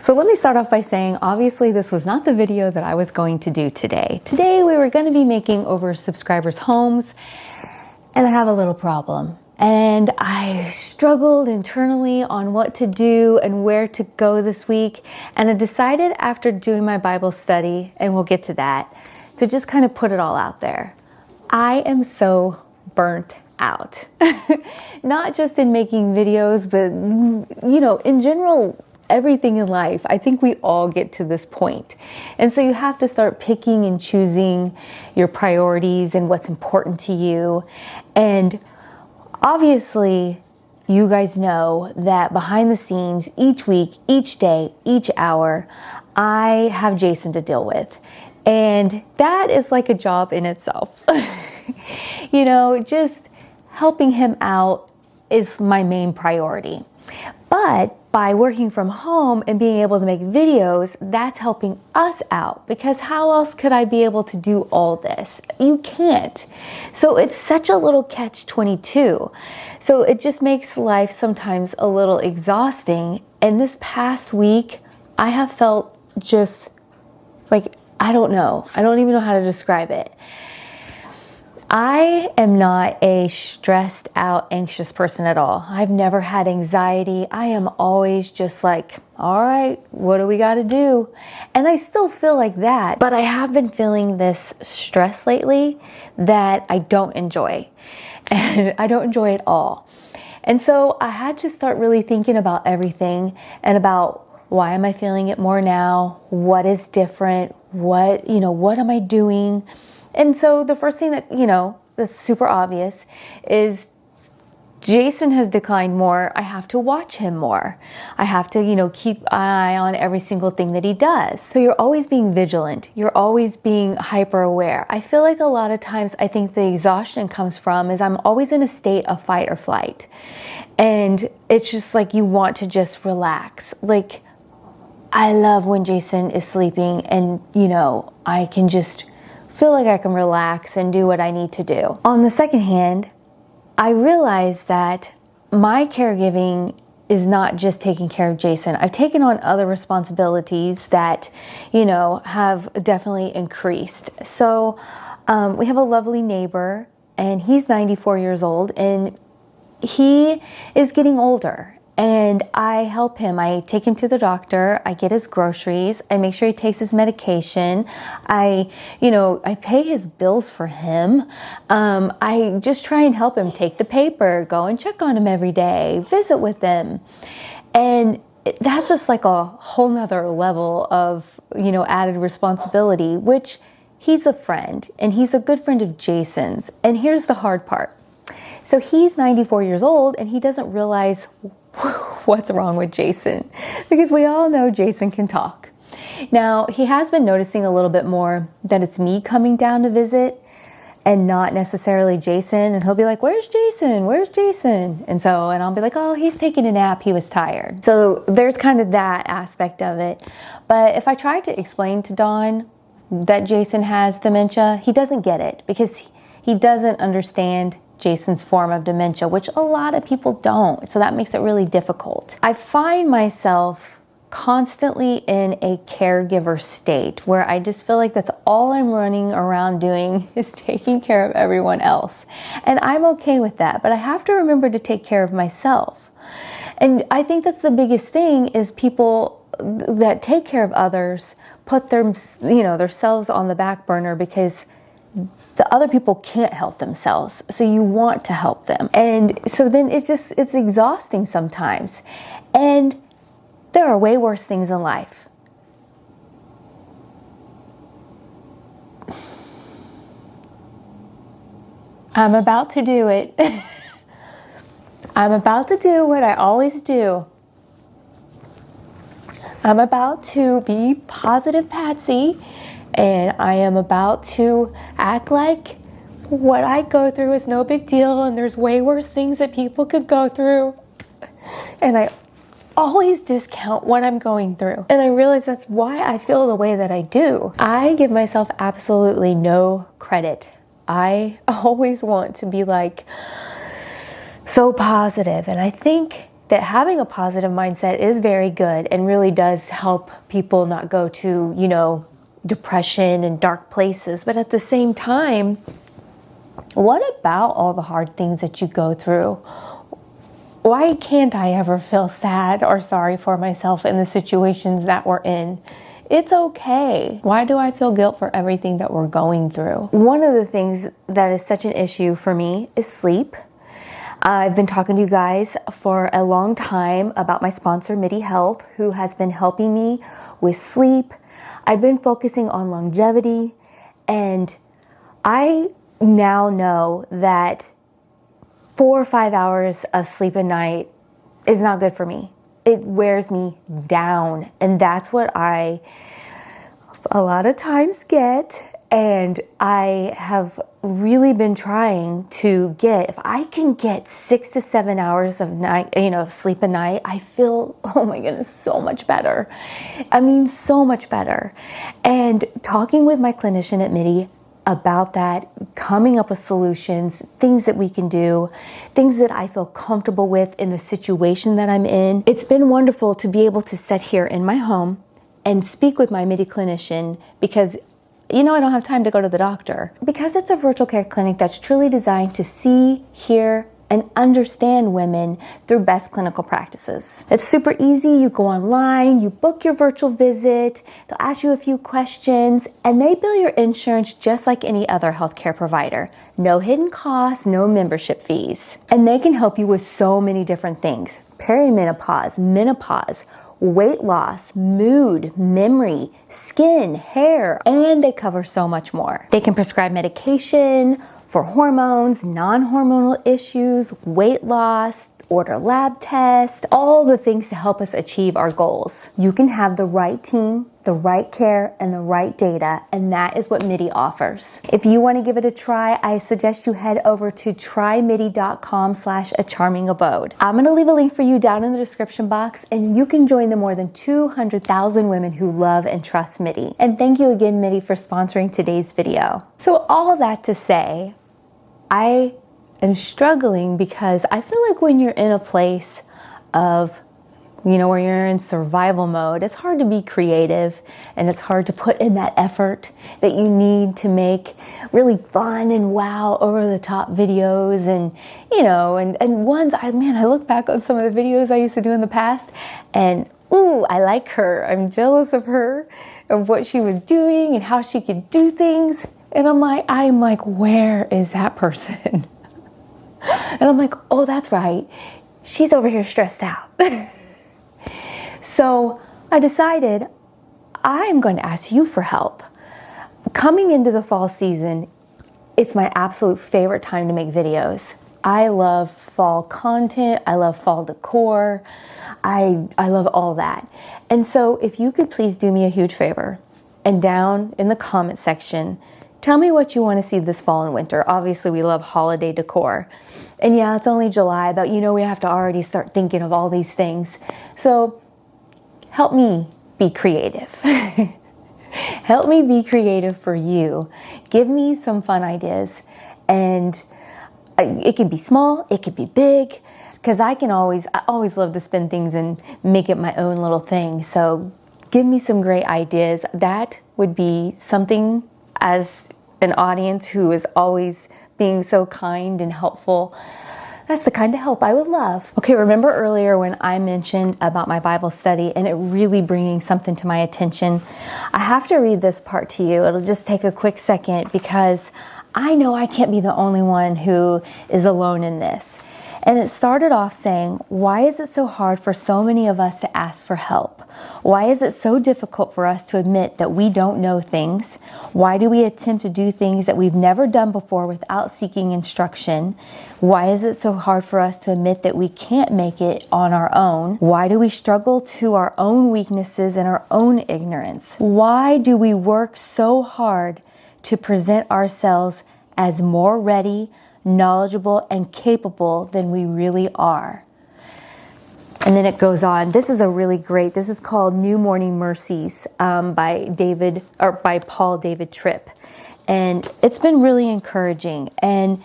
So let me start off by saying, obviously this was not the video that I was going to do today. Today we were going to be making over subscribers' homes, and I have a little problem. And I struggled internally on what to do and where to go this week. And I decided after doing my Bible study, and we'll get to that, to just kind of put it all out there. I am so burnt out. Not just in making videos, but in general, everything in life. I think we all get to this point. And so you have to start picking and choosing your priorities and what's important to you. And obviously, you guys know that behind the scenes, each week, each day, each hour, I have Jason to deal with. And that is like a job in itself. Just helping him out is my main priority. But by working from home and being able to make videos, that's helping us out, because how else could I be able to do all this? You can't. So it's such a little catch-22. So it just makes life sometimes a little exhausting. And this past week, I have felt just like, I don't know. I don't even know how to describe it. I am not a stressed out, anxious person at all. I've never had anxiety. I am always just like, all right, what do we got to do? And I still feel like that, but I have been feeling this stress lately that I don't enjoy. And I don't enjoy it all. And so I had to start really thinking about everything and about, why am I feeling it more now? What is different? What am I doing? And so the first thing that, that's super obvious is Jason has declined more. I have to watch him more. I have to, keep an eye on every single thing that he does. So you're always being vigilant. You're always being hyper aware. I feel like a lot of times I think the exhaustion comes from is I'm always in a state of fight or flight. And it's just like you want to just relax. Like, I love when Jason is sleeping and, I can just feel like I can relax and do what I need to do. On the second hand, I realize that my caregiving is not just taking care of Jason. I've taken on other responsibilities that, have definitely increased. So we have a lovely neighbor, and he's 94 years old, and he is getting older. And I help him. I take him to the doctor. I get his groceries. I make sure he takes his medication. I pay his bills for him. I just try and help him take the paper, go and check on him every day, visit with him. And that's just like a whole nother level of, added responsibility, which he's a friend, and he's a good friend of Jason's. And here's the hard part. So he's 94 years old, and he doesn't realize what's wrong with Jason, because we all know Jason can talk. Now, he has been noticing a little bit more that it's me coming down to visit and not necessarily Jason. And he'll be like, where's Jason? Where's Jason? And I'll be like, oh, he's taking a nap. He was tired. So there's kind of that aspect of it. But if I try to explain to Don that Jason has dementia, he doesn't get it, because he doesn't understand Jason's form of dementia, which a lot of people don't. So that makes it really difficult. I find myself constantly in a caregiver state where I just feel like that's all I'm running around doing is taking care of everyone else. And I'm okay with that, but I have to remember to take care of myself. And I think that's the biggest thing is people that take care of others put themselves on the back burner because the other people can't help themselves. So you want to help them. And so then it's exhausting sometimes. And there are way worse things in life. I'm about to do it. I'm about to do what I always do. I'm about to be positive Patsy, and I am about to act like what I go through is no big deal, and there's way worse things that people could go through. And I always discount what I'm going through. And I realize that's why I feel the way that I do. I give myself absolutely no credit. I always want to be like so positive. And I think that having a positive mindset is very good and really does help people not go to, you know, depression and dark places. But at the same time, what about all the hard things that you go through? Why can't I ever feel sad or sorry for myself in the situations that we're in? It's okay. Why do I feel guilt for everything that we're going through? One of the things that is such an issue for me is sleep. I've been talking to you guys for a long time about my sponsor, MIDI Health, who has been helping me with sleep. I've been focusing on longevity, and I now know that 4 or 5 hours of sleep a night is not good for me. It wears me down, and that's what I a lot of times get. And I have really been trying to get, if I can get 6 to 7 hours of night, sleep a night, I feel, oh my goodness, so much better. I mean, so much better. And talking with my clinician at MIDI about that, coming up with solutions, things that we can do, things that I feel comfortable with in the situation that I'm in. It's been wonderful to be able to sit here in my home and speak with my MIDI clinician, because I don't have time to go to the doctor, because it's a virtual care clinic that's truly designed to see, hear, and understand women through best clinical practices. It's super easy. You go online, you book your virtual visit, they'll ask you a few questions, and they bill your insurance just like any other healthcare provider. No hidden costs, no membership fees. And they can help you with so many different things: perimenopause, menopause, weight loss, mood, memory, skin, hair, and they cover so much more. They can prescribe medication for hormones, non-hormonal issues, weight loss, order lab tests, all the things to help us achieve our goals. You can have the right team, the right care, and the right data, and that is what MIDI offers. If you want to give it a try, I suggest you head over to trymidi.com/acharmingabode. I'm going to leave a link for you down in the description box, and you can join the more than 200,000 women who love and trust MIDI. And thank you again, MIDI, for sponsoring today's video. So all of that to say, I am struggling because I feel like when you're in a place of, where you're in survival mode, it's hard to be creative, and it's hard to put in that effort that you need to make really fun and wow, over the top videos. And, and ones, I look back on some of the videos I used to do in the past, and ooh, I like her. I'm jealous of her, of what she was doing and how she could do things. And I'm like, where is that person? And I'm like, oh, that's right. She's over here stressed out. So I decided I'm going to ask you for help. Coming into the fall season, it's my absolute favorite time to make videos. I love fall content. I love fall decor. I love all that. And so if you could please do me a huge favor, and down in the comment section, tell me what you want to see this fall and winter. Obviously, we love holiday decor. And yeah, it's only July, but we have to already start thinking of all these things. So help me be creative. Help me be creative for you. Give me some fun ideas. And it can be small, it could be big, because I always love to spin things and make it my own little thing. So give me some great ideas. That would be something, as an audience who is always being so kind and helpful. That's the kind of help I would love. Okay, remember earlier when I mentioned about my Bible study and it really bringing something to my attention? I have to read this part to you. It'll just take a quick second, because I know I can't be the only one who is alone in this. And it started off saying, why is it so hard for so many of us to ask for help? Why is it so difficult for us to admit that we don't know things? Why do we attempt to do things that we've never done before without seeking instruction? Why is it so hard for us to admit that we can't make it on our own? Why do we struggle to our own weaknesses and our own ignorance? Why do we work so hard to present ourselves as more ready, knowledgeable, and capable than we really are? And then it goes on. This is called New Morning Mercies by Paul David Tripp. And it's been really encouraging. And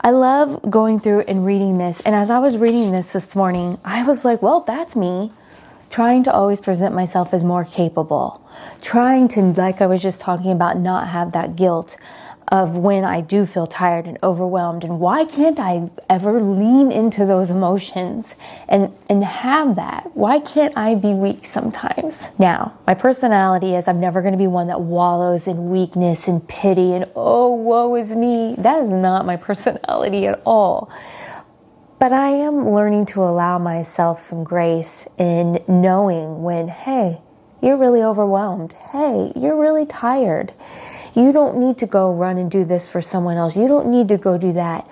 I love going through and reading this. And as I was reading this morning, I was like, well, that's me. Trying to always present myself as more capable. Trying to, like I was just talking about, not have that guilt of when I do feel tired and overwhelmed. And why can't I ever lean into those emotions and have that? Why can't I be weak sometimes? Now, my personality is I'm never going to be one that wallows in weakness and pity and, oh, woe is me. That is not my personality at all. But I am learning to allow myself some grace in knowing when, hey, you're really overwhelmed. Hey, you're really tired. You don't need to go run and do this for someone else. You don't need to go do that.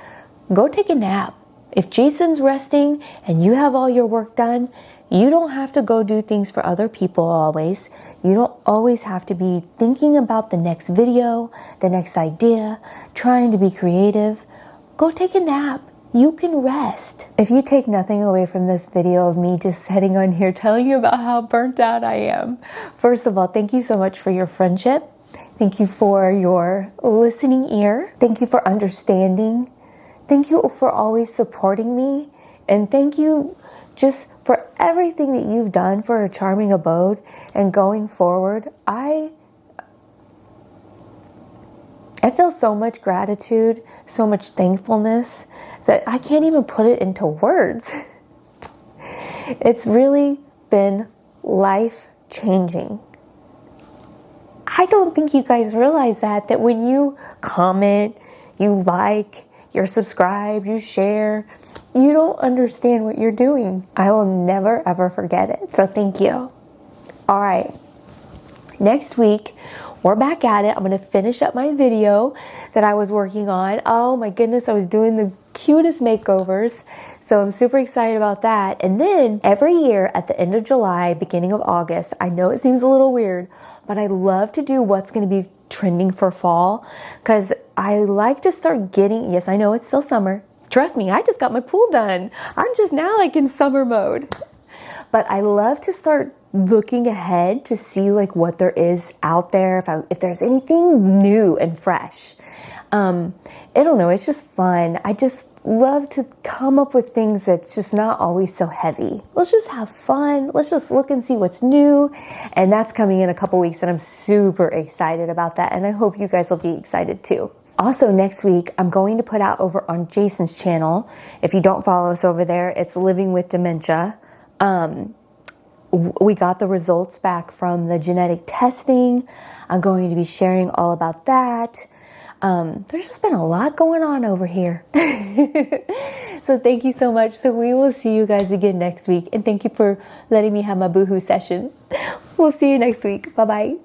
Go take a nap. If Jason's resting and you have all your work done, you don't have to go do things for other people always. You don't always have to be thinking about the next video, the next idea, trying to be creative. Go take a nap. You can rest. If you take nothing away from this video of me just sitting on here telling you about how burnt out I am, first of all, thank you so much for your friendship. Thank you for your listening ear. Thank you for understanding. Thank you for always supporting me. And thank you just for everything that you've done for a charming abode. And going forward, I feel so much gratitude, so much thankfulness that I can't even put it into words. It's really been life-changing. I don't think you guys realize that when you comment, you like, you're subscribed, you share, you don't understand what you're doing. I will never ever forget it. So thank you. All right. Next week, we're back at it. I'm going to finish up my video that I was working on. Oh my goodness, I was doing the cutest makeovers. So I'm super excited about that. And then every year at the end of July, beginning of August, I know it seems a little weird, but I love to do what's going to be trending for fall because I like to start getting, yes, I know it's still summer. Trust me, I just got my pool done. I'm just now like in summer mode. But I love to start looking ahead to see like what there is out there, if there's anything new and fresh. I don't know, it's just fun. I just love to come up with things that's just not always so heavy. Let's just have fun. Let's just look and see what's new. And that's coming in a couple weeks and I'm super excited about that. And I hope you guys will be excited too. Also next week, I'm going to put out over on Jason's channel. If you don't follow us over there, it's Living with Dementia. We got the results back from the genetic testing. I'm going to be sharing all about that. There's just been a lot going on over here. So thank you so much. So we will see you guys again next week. And thank you for letting me have my boohoo session. We'll see you next week. Bye-bye.